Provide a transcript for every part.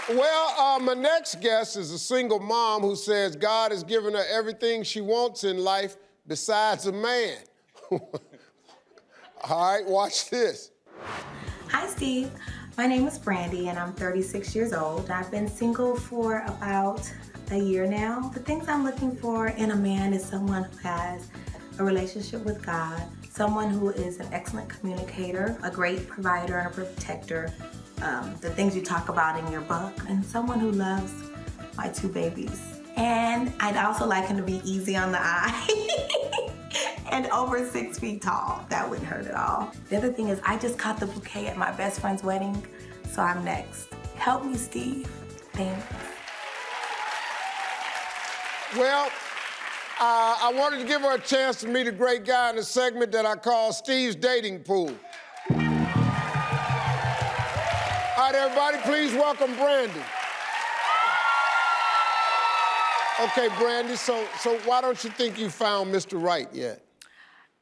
Well, my next guest is a single mom who says God has given her everything she wants in life besides a man. All right, watch this. Hi, Steve. My name is Brandy, and I'm 36 years old. I've been single for about a year now. The things I'm looking for in a man is someone who has a relationship with God, someone who is an excellent communicator, a great provider and a protector, the things you talk about in your book, and someone who loves my 2 babies. And I'd also like him to be easy on the eye and over 6 feet tall. That wouldn't hurt at all. The other thing is I just caught the bouquet at my best friend's wedding, so I'm next. Help me, Steve. Thanks. Well, I wanted to give her a chance to meet a great guy in a segment that I call Steve's Dating Pool. All right, everybody, please welcome Brandy. Okay, Brandy, so why don't you think you found Mr. Right yet?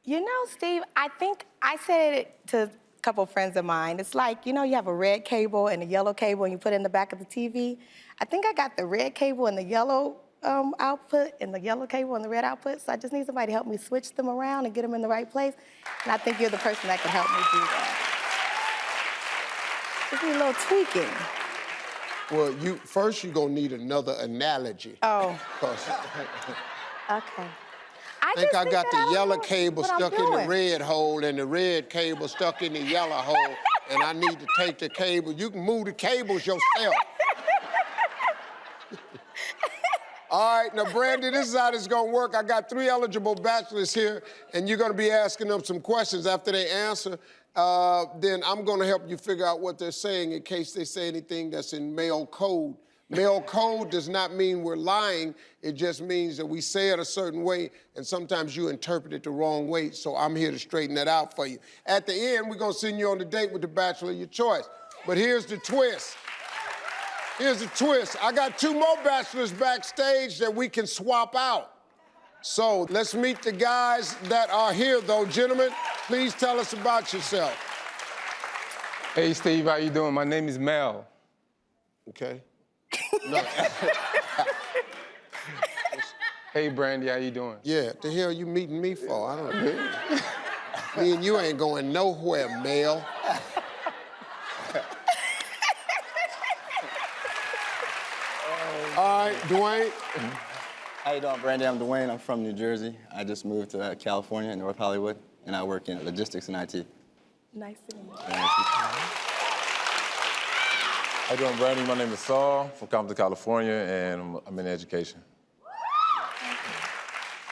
You know, Steve, I think I said it to a couple friends of mine. It's like, you know, you have a red cable and a yellow cable and you put it in the back of the TV. I think I got the red cable and the yellow output and the yellow cable and the red output, so I just need somebody to help me switch them around and get them in the right place. And I think you're the person that can help me do that. Just need a little tweaking. Well, you're gonna need another analogy. Oh. Okay. I think I just got that the yellow know cable what I'm stuck in the doing. red hole and the red cable stuck in the yellow hole, and I need to take the cable. You can move the cables yourself. All right, now, Brandy, this is how this is gonna work. I got 3 eligible bachelors here, and you're gonna be asking them some questions. After they answer, then I'm gonna help you figure out what they're saying in case they say anything that's in male code. Male code does not mean we're lying. It just means that we say it a certain way, and sometimes you interpret it the wrong way, so I'm here to straighten that out for you. At the end, we're gonna send you on the date with the bachelor of your choice. But here's the twist. Here's the twist. I got 2 more bachelors backstage that we can swap out. So let's meet the guys that are here, though. Gentlemen, please tell us about yourself. Hey, Steve, how you doing? My name is Mel. Okay. No. Hey, Brandy, how you doing? Yeah, the hell you meeting me for? I don't know. Me and you ain't going nowhere, Mel. All right, Dwayne. How you doing, Brandy? I'm Dwayne. I'm from New Jersey. I just moved to California, North Hollywood, and I work in logistics and IT. Nice to meet you. How you doing, Brandy? My name is Saul from Compton, California, and I'm in education.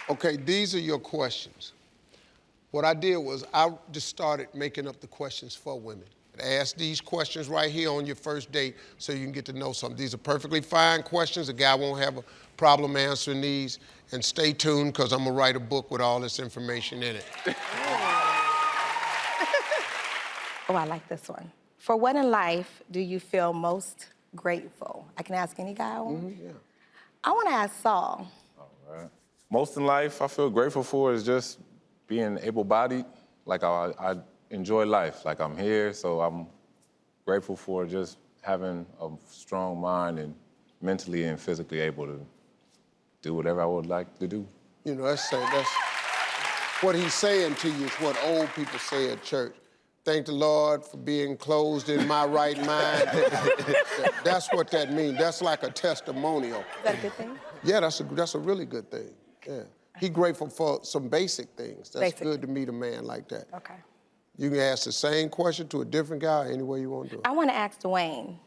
Okay, these are your questions. What I did was I just started making up the questions for women. Ask these questions right here on your first date so you can get to know something. These are perfectly fine questions. A guy won't have a problem answering these. And stay tuned, because I'm gonna write a book with all this information in it. Oh, I like this one. For what in life do you feel most grateful? I can ask any guy I want. Yeah. I want to ask Saul. All right. Most in life I feel grateful for is just being able-bodied. Like I enjoy life. Like I'm here, so I'm grateful for just having a strong mind and mentally and physically able to do whatever I would like to do. You know, that's what he's saying to you is what old people say at church. Thank the Lord for being closed in my right mind. That's what that means. That's like a testimonial. Is that a good thing? Yeah, that's a really good thing. Yeah. He's grateful for some basic things. That's good to meet a man like that. Okay. You can ask the same question to a different guy any way you want to do it. I want to ask Dwayne,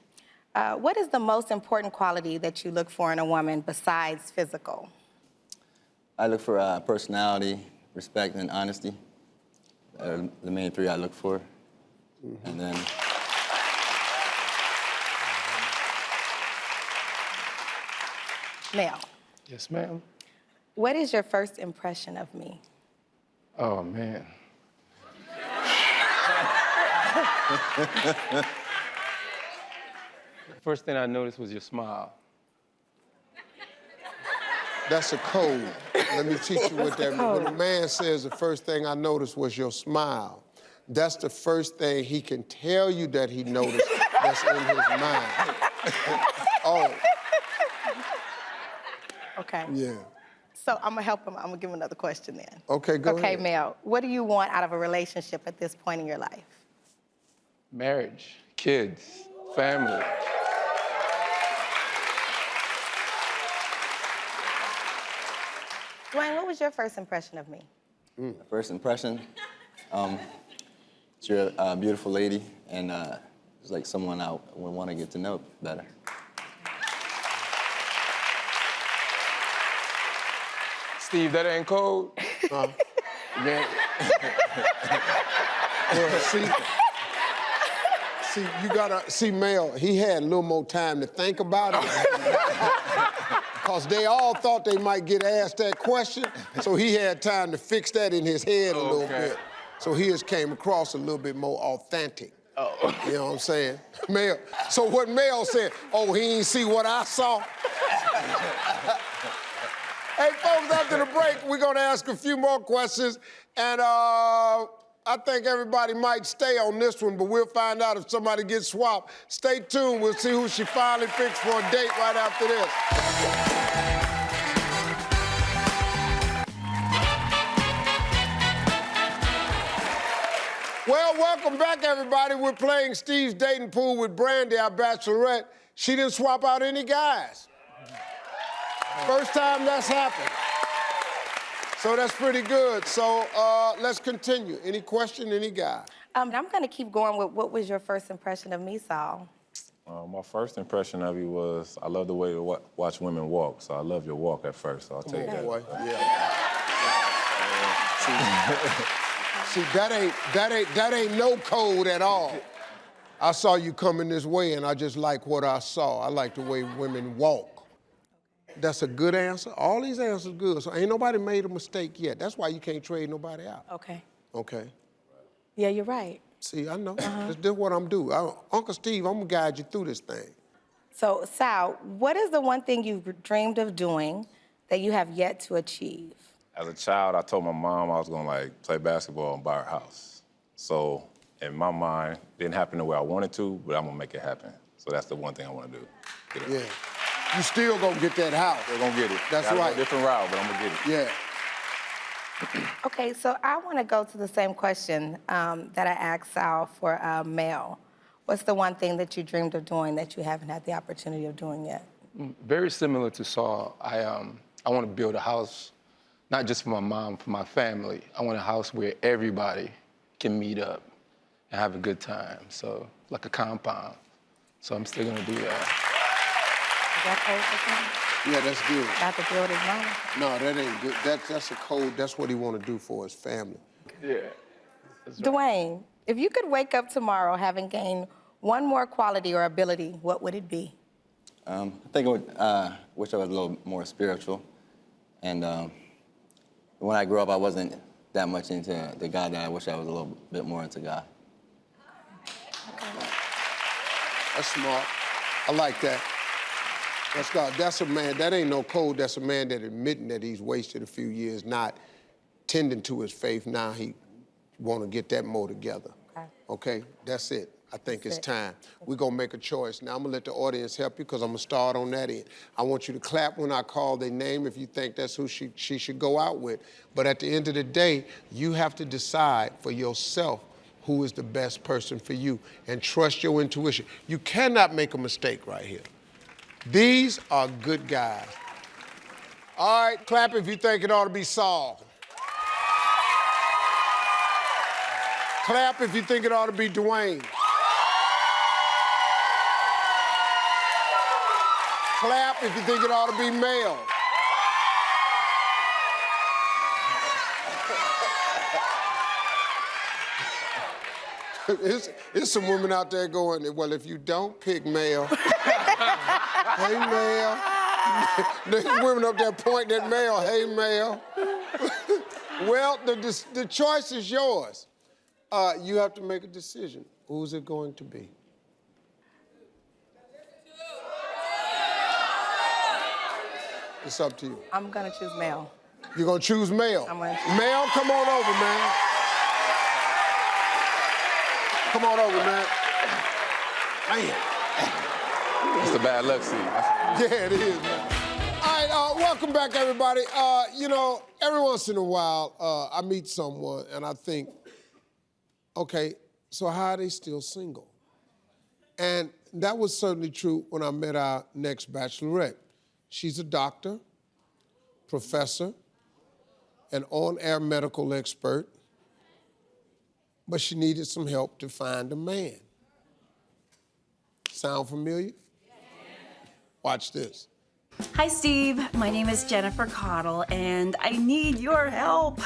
what is the most important quality that you look for in a woman besides physical? I look for personality, respect, and honesty. The main 3 I look for. Mm-hmm. And then... Mel. Yes, ma'am. What is your first impression of me? Oh, man. First thing I noticed was your smile. That's a code. Let me teach you what that means. When a man says the first thing I noticed was your smile, that's the first thing he can tell you that he noticed that's in his mind. Oh, Okay. yeah. So I'm gonna help him. I'm gonna give him another question then. Okay, go Okay, ahead. Mel, what do you want out of a relationship at this point in your life? Marriage, kids, family. Dwayne, what was your first impression of me? First impression, you're a beautiful lady, and it's like someone I would want to get to know better. Steve, that ain't cold. Man. Well, see, you gotta see Mel. He had a little more time to think about it, cause they all thought they might get asked that question, so he had time to fix that in his head a little Okay. bit. So his came across a little bit more authentic. Oh. You know what I'm saying, Mel? So what Mel said? Oh, he ain't see what I saw. Hey, folks, after the break, we're gonna ask a few more questions, and I think everybody might stay on this one, but we'll find out if somebody gets swapped. Stay tuned, we'll see who she finally picks for a date right after this. Well, welcome back, everybody. We're playing Steve's Dating Pool with Brandy, our bachelorette. She didn't swap out any guys. First time that's happened. So that's pretty good. So let's continue. Any question, any guy? I'm gonna keep going with what was your first impression of me, Saul? My first impression of you was I love the way you watch women walk, so I love your walk at first, so I'll take that. Boy, yeah. See, that ain't no code at all. I saw you coming this way, and I just like what I saw. I like the way women walk. That's a good answer. All these answers good. So ain't nobody made a mistake yet. That's why you can't trade nobody out. Okay. Okay. Yeah, you're right. See, I know. This is what I'm doing. Uncle Steve, I'm gonna guide you through this thing. So, Sal, what is the one thing you've dreamed of doing that you have yet to achieve? As a child, I told my mom I was gonna play basketball and buy her house. So in my mind, it didn't happen the way I wanted to, but I'm gonna make it happen. So that's the one thing I wanna do. Get it. Yeah. You still gonna get that house. We're gonna get it. That's Gotta go right. a different route, but I'm gonna get it. Yeah. Okay, so I want to go to the same question that I asked Sal for Mel. What's the one thing that you dreamed of doing that you haven't had the opportunity of doing yet? Very similar to Saul. I want to build a house, not just for my mom, for my family. I want a house where everybody can meet up and have a good time. So like a compound. So I'm still gonna do that. Is that code for him? Yeah, that's good. About to build his mama? No, that ain't good. That's a code. That's what he want to do for his family. Yeah. Dwayne, if you could wake up tomorrow having gained one more quality or ability, what would it be? I think I would wish I was a little more spiritual. And when I grew up, I wasn't that much into the God that I wish I was a little bit more into God. That's smart. I like that. That's God. That's a man. That ain't no code. That's a man that admitting that he's wasted a few years not tending to his faith. Now he want to get that more together. Okay? That's it. I think it's time. We're going to make a choice. Now, I'm going to let the audience help you because I'm going to start on that end. I want you to clap when I call their name if you think that's who she should go out with. But at the end of the day, you have to decide for yourself who is the best person for you and trust your intuition. You cannot make a mistake right here. These are good guys. All right, clap if you think it ought to be Saul. Clap if you think it ought to be Dwayne. Clap if you think it ought to be Mel. There's some women out there going, well, if you don't pick Mel, hey, Mel. There's women up there pointing at Mel, hey, Mel. Well, the choice is yours. You have to make a decision. Who's it going to be? It's up to you. I'm gonna choose Mel. You're gonna choose Mel? I'm gonna choose Mel, come on over, man. Come on over, man. Man. It's the bad luck seed. Yeah, it is, man. All right, welcome back, everybody. You know, every once in a while, I meet someone and I think, okay, so how are they still single? And that was certainly true when I met our next bachelorette. She's a doctor, professor, an on-air medical expert, but she needed some help to find a man. Sound familiar? Watch this. Hi, Steve. My name is Jennifer Cottle, and I need your help.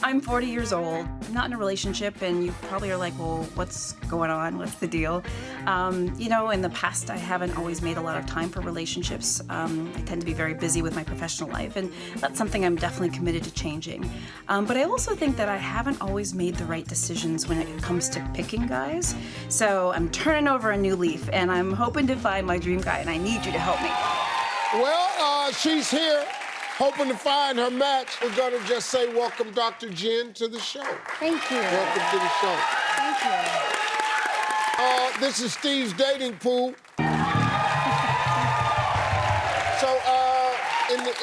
I'm 40 years old, not in a relationship, and you probably are like, well, what's going on? What's the deal? You know, in the past, I haven't always made a lot of time for relationships. I tend to be very busy with my professional life, and that's something I'm definitely committed to changing. But I also think that I haven't always made the right decisions when it comes to picking guys. So I'm turning over a new leaf, and I'm hoping to find my dream guy, and I need you to help me. Well, she's here, hoping to find her match. We're gonna just say welcome Dr. Jen to the show. Thank you. Welcome to the show. Thank you. This is Steve's dating pool. So,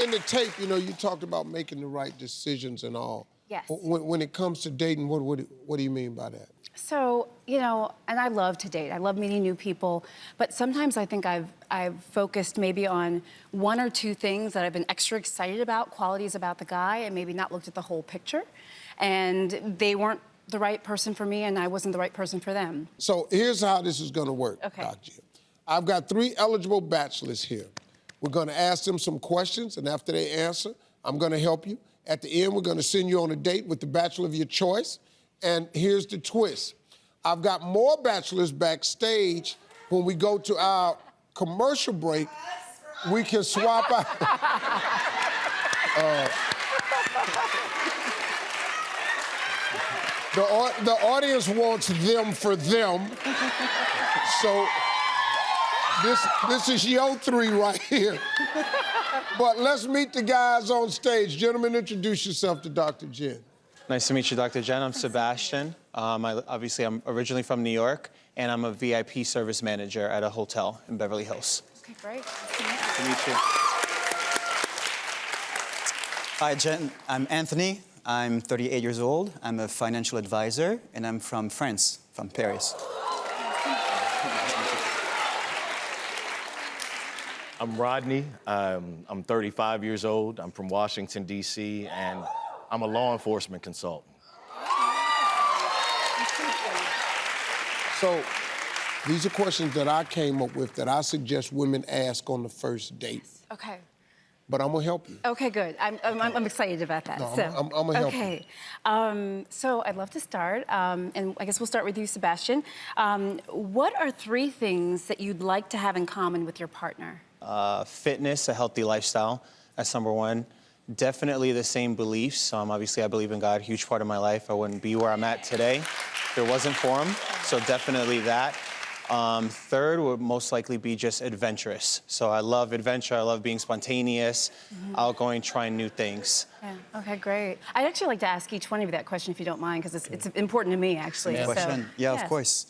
in the tape, you know, you talked about making the right decisions and all. Yes. When it comes to dating, what do you mean by that? So, you know, and I love to date. I love meeting new people, but sometimes I think I've focused maybe on one or two things that I've been extra excited about, qualities about the guy, and maybe not looked at the whole picture. And they weren't the right person for me, and I wasn't the right person for them. So here's how this is gonna work, Okay. Doc Jen. I've got 3 eligible bachelors here. We're gonna ask them some questions, and after they answer, I'm gonna help you. At the end, we're gonna send you on a date with the bachelor of your choice. And here's the twist. I've got more bachelors backstage. When we go to our commercial break, we can swap out. The audience wants them for them. So this is your 3 right here. But let's meet the guys on stage. Gentlemen, introduce yourself to Dr. Jen. Nice to meet you, Dr. Jen. I'm Sebastian. Obviously, I'm originally from New York, and I'm a VIP service manager at a hotel in Beverly Hills. Okay, great. Nice to meet you. Hi, Jen. I'm Anthony. I'm 38 years old. I'm a financial advisor, and I'm from France, from Paris. I'm Rodney. I'm 35 years old. I'm from Washington, D.C., and I'm a law enforcement consultant. So these are questions that I came up with that I suggest women ask on the first date. Okay. But I'm gonna help you. Okay, good. I'm excited about that. No, so, I'm gonna help you. Okay. So I'd love to start, and I guess we'll start with you, Sebastian. What are 3 things that you'd like to have in common with your partner? Fitness, a healthy lifestyle. That's number 1. Definitely the same beliefs. Obviously, I believe in God, huge part of my life. I wouldn't be where I'm at today if it wasn't for him. So definitely that. 3rd would most likely be just adventurous. So I love adventure. I love being spontaneous, outgoing, trying new things. Yeah. Okay, great. I'd actually like to ask each one of you that question if you don't mind, because it's important to me, actually. Good question. So, Yeah, of course.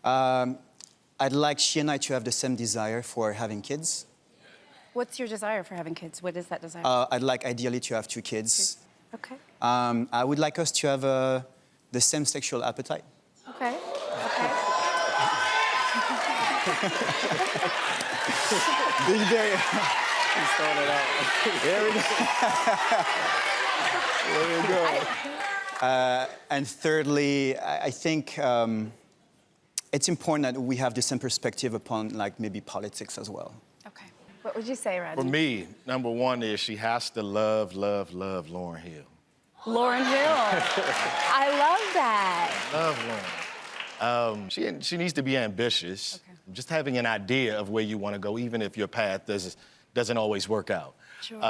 I'd like she and I to have the same desire for having kids. What's your desire for having kids? What is that desire? I'd like ideally to have 2 kids. Okay. I would like us to have the same sexual appetite. Okay. Okay. Being very... There we go. There we go. And thirdly, I think it's important that we have the same perspective upon, like, maybe politics as well. Okay. What would you say, Rodney? For me, number 1 is she has to love Lauryn Hill. Lauryn Hill. I love that. Love Lauryn. She needs to be ambitious. Okay. Just having an idea of where you want to go, even if your path doesn't always work out. Sure.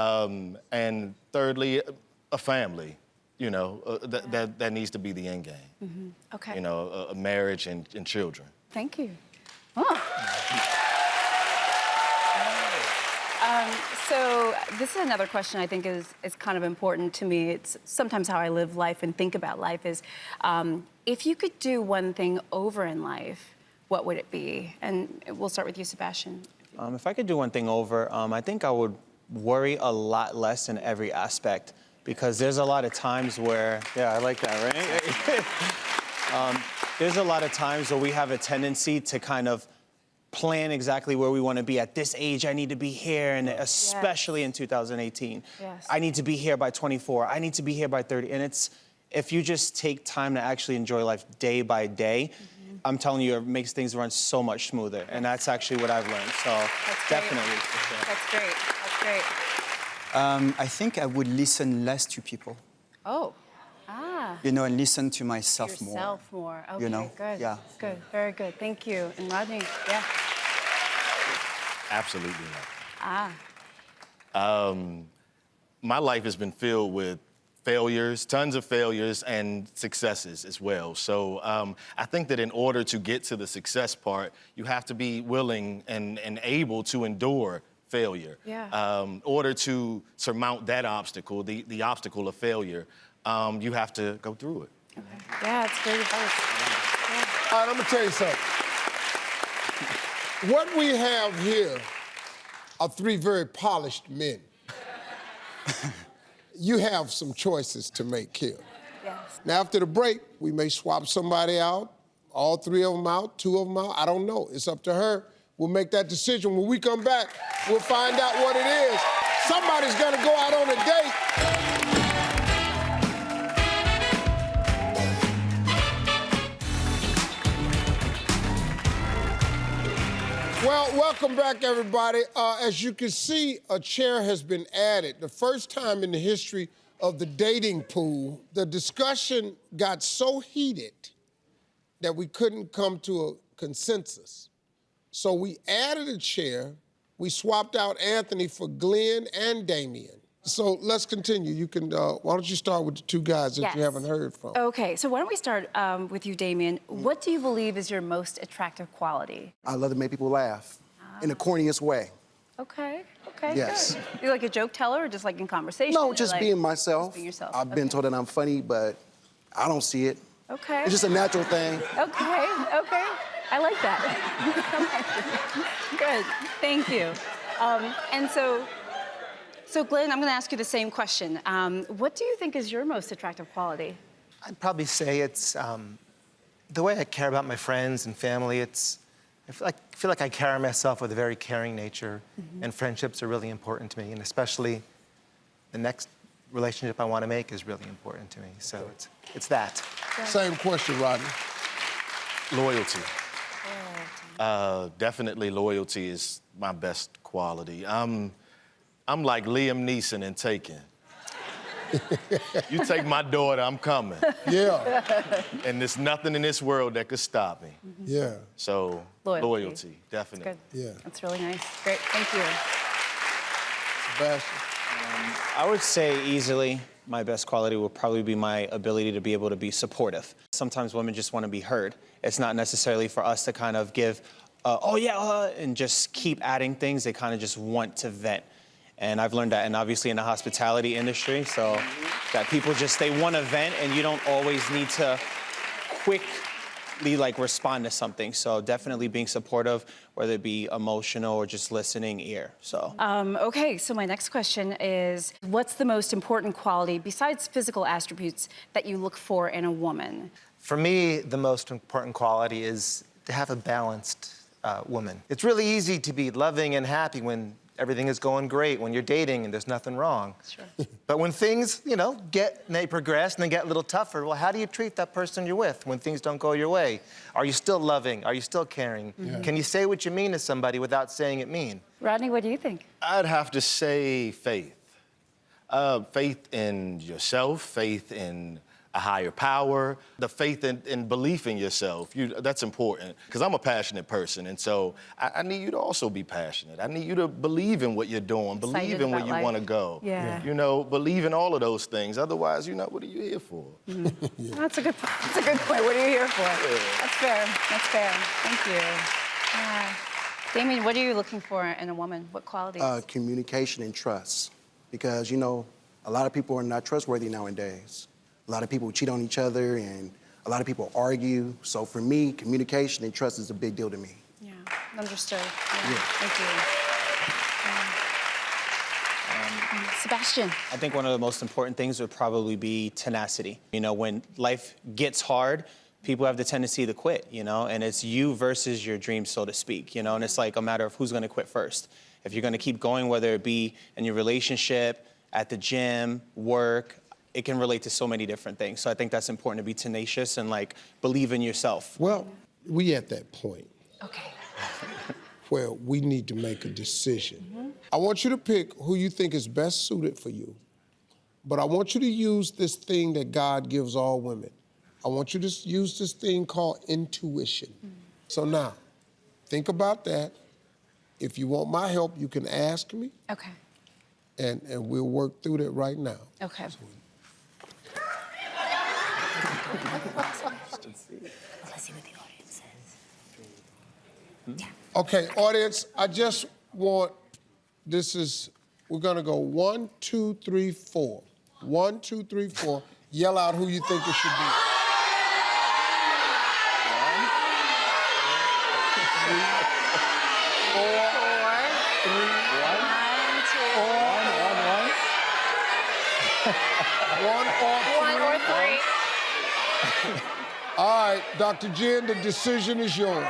And thirdly, a family. You know, that needs to be the end game. Mm-hmm. Okay. You know, a marriage and children. Thank you. Oh. So this is another question I think is kind of important to me. It's sometimes how I live life and think about life is, if you could do one thing over in life, what would it be? And we'll start with you, Sebastian. If I could do one thing over, I think I would worry a lot less in every aspect, because there's a lot of times where, yeah, I like that, right? There's a lot of times where we have a tendency to kind of plan exactly where we want to be. At this age, I need to be here, and especially in 2018. Yes. I need to be here by 24. I need to be here by 30. And it's, if you just take time to actually enjoy life day by day, I'm telling you, it makes things run so much smoother. And that's actually what I've learned. So definitely. For sure. That's great. That's great. I think I would listen less to people. Oh. You know, and listen to myself more. Yourself more. Okay, You know? good. Yeah. Good. Very good. Thank you. And Rodney, yeah. Absolutely not. My life has been filled with failures, tons of failures, and successes as well. So I think that in order to get to the success part, you have to be willing and able to endure failure. Yeah. In order to surmount that obstacle, the obstacle of failure, you have to go through it. Okay. Yeah, it's great advice. All right, I'm gonna tell you something. What we have here are three very polished men. You have some choices to make here. Yes. Now, after the break, we may swap somebody out, all three of them out, two of them out. I don't know. It's up to her. We'll make that decision. When we come back, we'll find out what it is. Somebody's gonna go out on a date. Well, welcome back, everybody. As you can see, a chair has been added. The first time in the history of the dating pool, the discussion got so heated that we couldn't come to a consensus. So we added a chair. We swapped out Anthony for Glenn and Damien. So let's continue. You can, why don't you start with the two guys that you Yes. haven't heard from? Okay, so why don't we start with you, Damien? What do you believe is your most attractive quality? I love to make people laugh in the corniest way. Okay, okay, Yes. good. You like a joke teller or just like in conversation? No, or just like- being myself. Just being yourself. I've been okay. told that I'm funny, but I don't see it. Okay. It's just a natural thing. Okay, okay. I like that. Good, thank you. And so Glenn, I'm gonna ask you the same question. What do you think is your most attractive quality? I'd probably say it's the way I care about my friends and family. I feel like I carry myself with a very caring nature, and friendships are really important to me, and especially the next relationship I want to make is really important to me. So it's that. Same question, Rodney. Loyalty. Definitely loyalty is my best quality. I'm like Liam Neeson in Taken. You take my daughter, I'm coming. Yeah, And there's nothing in this world that could stop me. yeah. So loyalty, definitely. Good. Yeah. That's really nice. Great, thank you. Sebastian. I would say easily my best quality would probably be my ability to be able to be supportive. Sometimes women just want to be heard. It's not necessarily for us to kind of give, and just keep adding things. They kind of just want to vent. And I've learned that, and obviously in the hospitality industry, so that people just, they want to vent, and you don't always need to quickly respond to something. So definitely being supportive, whether it be emotional or just listening ear, so. Okay, so my next question is, what's the most important quality besides physical attributes that you look for in a woman? For me, the most important quality is to have a balanced woman. It's really easy to be loving and happy when everything is going great, when you're dating and there's nothing wrong. Sure. But when things, they progress and they get a little tougher, well, how do you treat that person you're with when things don't go your way? Are you still loving? Are you still caring? Yeah. Can you say what you mean to somebody without saying it mean? Rodney, what do you think? I'd have to say faith. Faith in yourself, faith in a higher power, the faith in belief in yourself. That's important, because I'm a passionate person, and so I need you to also be passionate. I need you to believe in what you're doing, believe in where you want to go. Yeah. Believe in all of those things. Otherwise, what are you here for? That's a good point. What are you here for? Yeah. That's fair. That's fair. Thank you. Yeah. Damien, what are you looking for in a woman? What qualities? Communication and trust. Because, a lot of people are not trustworthy nowadays. A lot of people cheat on each other, and A lot of people argue. So for me, communication and trust is a big deal to me. Yeah, understood. Yeah. Yeah. Thank you. Sebastian. I think one of the most important things would probably be tenacity. You know, when life gets hard, people have the tendency to quit, you know, and it's you versus your dreams, so to speak, you know, and it's like a matter of who's gonna quit first. If you're gonna keep going, whether it be in your relationship, at the gym, work, it can relate to so many different things. So I think that's important to be tenacious and like believe in yourself. Well, we at that point Okay. where we need to make a decision. I want you to pick who you think is best suited for you, but I want you to use this thing that God gives all women. I want you to use this thing called intuition. So now, think about that. If you want my help, you can ask me, Okay. and we'll work through that right now. Okay. Let's see what the audience says. Okay, audience, I just want, we're gonna go 1, 2, 3, 4. 1, 2, 3, 4. Yell out who you think it should be. 1 or 3. All right, Dr. Jen, the decision is yours.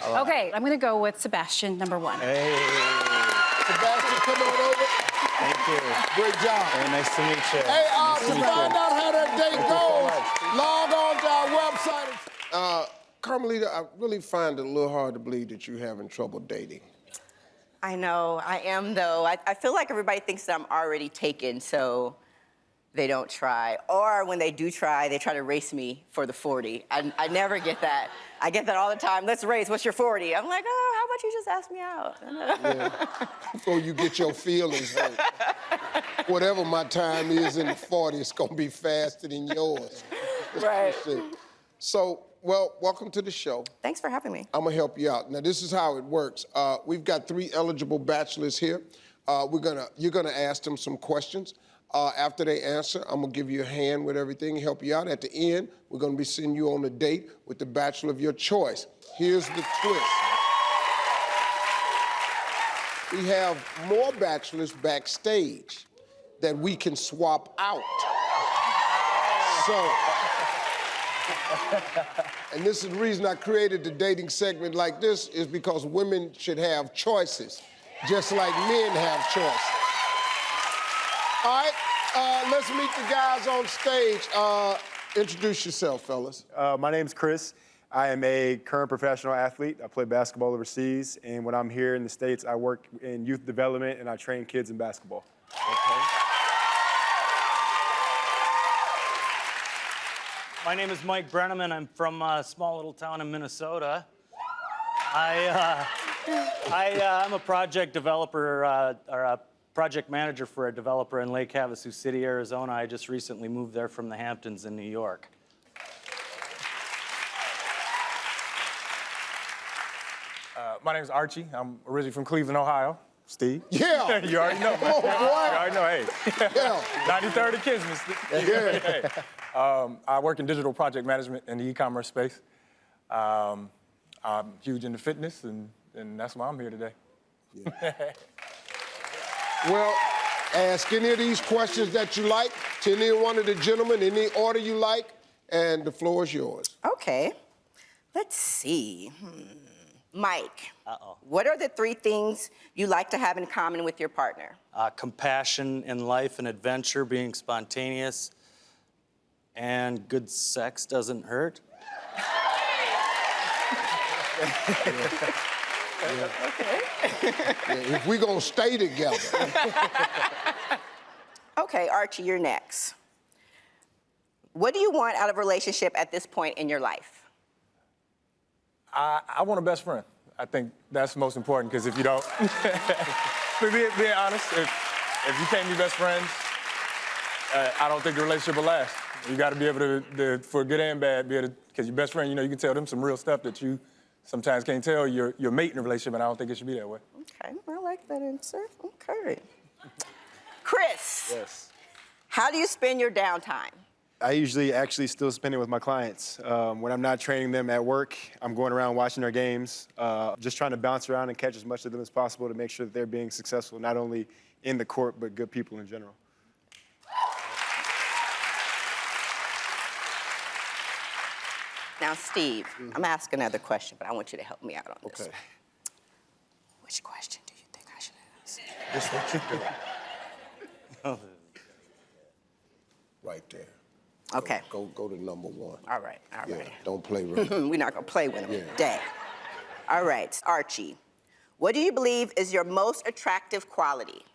Okay, I'm gonna go with Sebastian, number 1. Hey, Sebastian, come on over. thank you. Great job. Very nice to meet you. Hey, Nice to to meet find you. out how that date Thank you so goes, much. log on to our website. Carmelita, I really find it a little hard to believe that you're having trouble dating. I know, I am though. I feel like everybody thinks that I'm already taken, so they don't try. Or when they do try, they try to race me for the 40. I never get that. I get that all the time. Let's race, what's your 40? I'm like, oh, how about you just ask me out? Yeah. Before you get your feelings hurt. Whatever my time is in the 40, it's gonna be faster than yours. Right. So, well, welcome to the show. Thanks for having me. I'm gonna help you out. Now, this is how it works. We've got 3 eligible bachelors here. You're gonna ask them some questions. After they answer, I'm gonna give you a hand with everything, help you out. At the end, we're gonna be sending you on a date with the bachelor of your choice. Here's the twist. We have more bachelors backstage that we can swap out. So, and this is the reason I created the dating segment like this, is because women should have choices, just like men have choices. All right, let's meet the guys on stage. Introduce yourself, fellas. My name's Chris. I am a current professional athlete. I play basketball overseas, and when I'm here in the States, I work in youth development and I train kids in basketball. Okay. My name is Mike Brenneman. I'm from a small little town in Minnesota. I'm a project developer, or a project manager for a developer in Lake Havasu City, Arizona. I just recently moved there from the Hamptons in New York. My name's Archie. I'm originally from Cleveland, Ohio. Steve. Yeah. You already know. Come on, boy. You already know, hey. Yeah. 93rd of Kismet. Yeah. Hey. I work in digital project management in the e-commerce space. I'm huge into fitness, and that's why I'm here today. Yeah. Well, ask any of these questions that you like to any one of the gentlemen, any order you like, and the floor is yours. Okay, let's see. Mike, what are the 3 things you like to have in common with your partner? Compassion in life and adventure, being spontaneous, and good sex doesn't hurt. Okay. Yeah, if we're gonna stay together. Okay, Archie, you're next. What do you want out of a relationship at this point in your life? I want a best friend. I think that's most important, because if you don't, being honest, if you can't be best friends, I don't think the relationship will last. You got to be able to, for good and bad, be able to, because your best friend, you know, you can tell them some real stuff that you sometimes can't tell your mate in a relationship, and I don't think it should be that way. Okay, I like that answer. Okay. Chris. Yes. How do you spend your downtime? I usually actually still spend it with my clients. When I'm not training them at work, I'm going around watching their games, just trying to bounce around and catch as much of them as possible to make sure that they're being successful, not only in the court, but good people in general. Now, Steve, I'm asking another question, but I want you to help me out on this. Okay. Which question do you think I should ask? This what you do. Right there. Okay. Go to number one. All right, all Yeah, right. don't play with it. We're not gonna play with him Yeah. today. All right, Archie. What do you believe is your most attractive quality?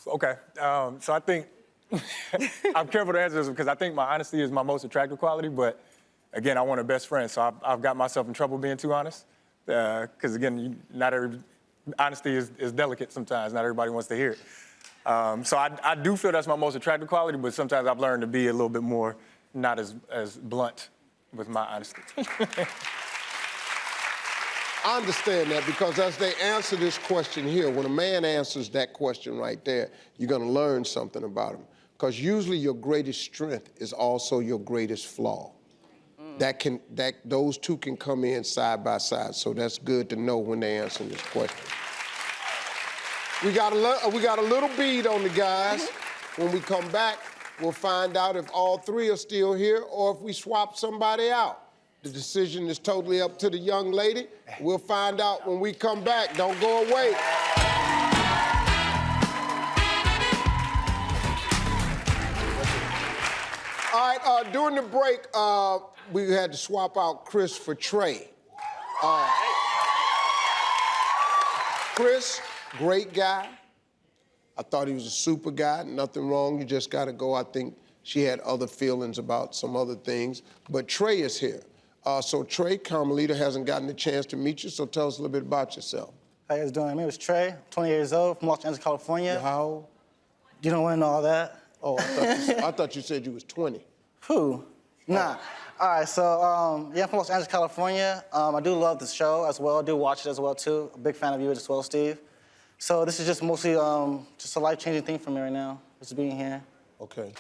Okay, so I think, I'm careful to answer this because I think my honesty is my most attractive quality, but again, I want a best friend, so I've got myself in trouble being too honest. Because again, honesty is delicate sometimes, not everybody wants to hear it. So I do feel that's my most attractive quality, but sometimes I've learned to be a little bit more, not as blunt with my honesty. I understand that because as they answer this question here, when a man answers that question right there, you're gonna learn something about him. Because usually your greatest strength is also your greatest flaw. Those two can come in side by side, so that's good to know when they answer this question. We got a little bead on the guys. When we come back, we'll find out if all three are still here or if we swap somebody out. The decision is totally up to the young lady. We'll find out when we come back. Don't go away. All right, during the break, we had to swap out Chris for Trey. Chris, great guy. I thought he was a super guy, nothing wrong, you just gotta go. I think she had other feelings about some other things, but Trey is here. So Trey, Carmelita hasn't gotten a chance to meet you, so tell us a little bit about yourself. How you guys doing? My name is Trey, 20 years old, from Los Angeles, California. How old? You don't want to know all that? Oh, I thought you said you was 20. Who? Nah. All right, so yeah, I'm from Los Angeles, California. I do love the show as well. I do watch it as well, too. A big fan of you as well, Steve. So this is just mostly just a life-changing thing for me right now, just being here. Okay.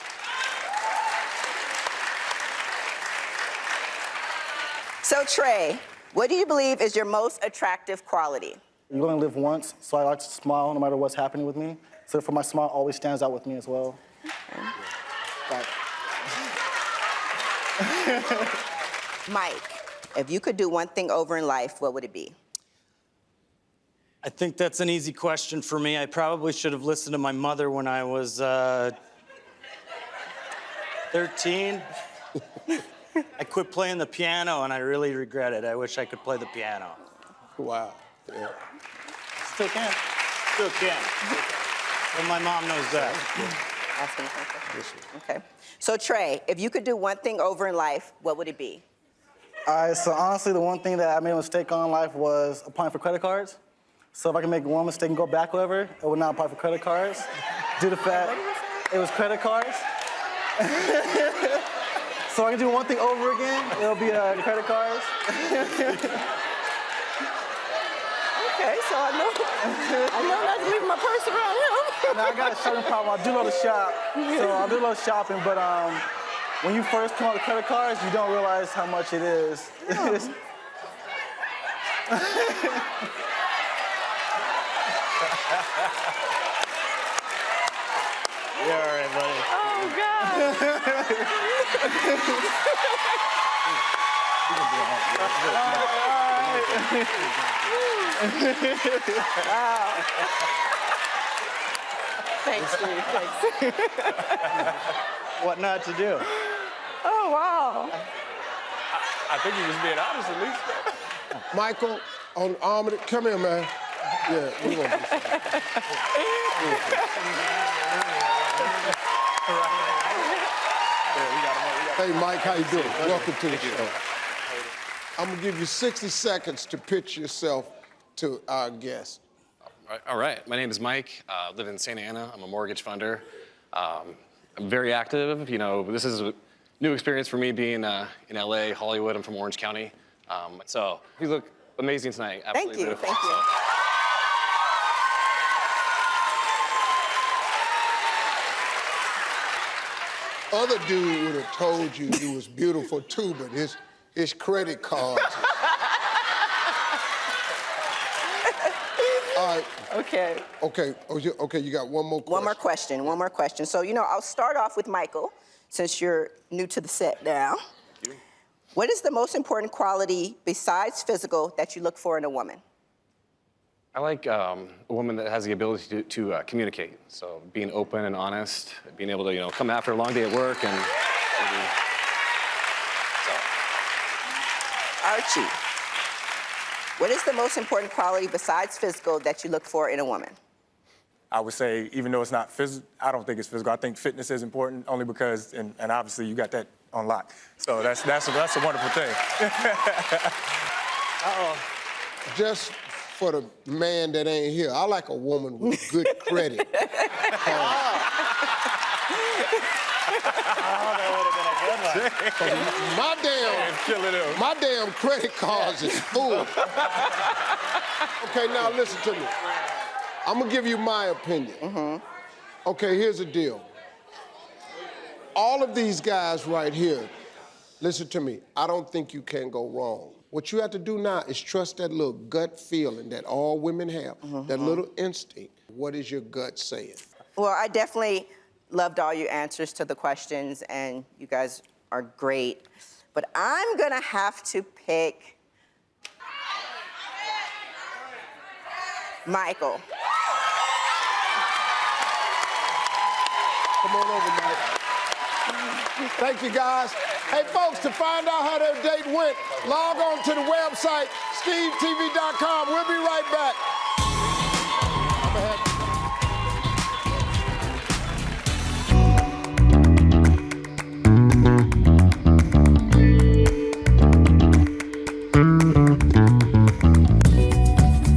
So, Trey, what do you believe is your most attractive quality? You only live once, so I like to smile no matter what's happening with me. So for my smile always stands out with me as well. Mike, if you could do one thing over in life, what would it be? I think that's an easy question for me. I probably should have listened to my mother when I was 13. I quit playing the piano, and I really regret it. I wish I could play the piano. Wow. Yeah. Still can. Still can. But my mom knows that. Okay. So, Trey, if you could do one thing over in life, what would it be? All right, so honestly, the one thing that I made a mistake on in life was applying for credit cards. So if I can make one mistake and go back over, I would not apply for credit cards. Due to the fact it was credit cards. So I can do one thing over again, it'll be credit cards. Okay, so I know not to leave my purse around him. Now I got a shopping problem. I do love to shop, so I do love shopping, but when you first come out with credit cards, you don't realize how much it is. You're all right, buddy. Oh, God. Wow. Thanks, Steve. Thanks. What not to do? Oh, wow. I think he was being honest at least. Michael, on Armored, come here, man. Yeah, we're gonna do Hey, Mike, how you doing? Welcome to the show. I'm gonna give you 60 seconds to pitch yourself to our guest. All right, my name is Mike. I live in Santa Ana. I'm a mortgage funder. I'm very active. You know, this is a new experience for me being in LA, Hollywood. I'm from Orange County. So you look amazing tonight. Absolutely Thank you, beautiful. thank you. Other dude would have told you you was beautiful too, but his credit cards. All right. Okay. Okay, you got one more question. One more question. So, I'll start off with Michael, since you're new to the set now. What is the most important quality besides physical that you look for in a woman? I like a woman that has the ability to communicate. So being open and honest, being able to, come after a long day at work and Archie, what is the most important quality besides physical that you look for in a woman? I would say, even though it's not physical, I don't think it's physical. I think fitness is important only because, and obviously you got that on lock. So that's a wonderful thing. Just for the man that ain't here, I like a woman with good credit. My damn credit cards is full. Okay, now listen to me. I'm gonna give you my opinion. Okay, here's the deal. All of these guys right here, listen to me, I don't think you can go wrong. What you have to do now is trust that little gut feeling that all women have, that little instinct. What is your gut saying? Well, I definitely loved all your answers to the questions, and you guys are great. But I'm gonna have to pick Michael. Come on over, Mike. Thank you, guys. Hey, folks, to find out how their date went, log on to the website, stevetv.com. We'll be right back.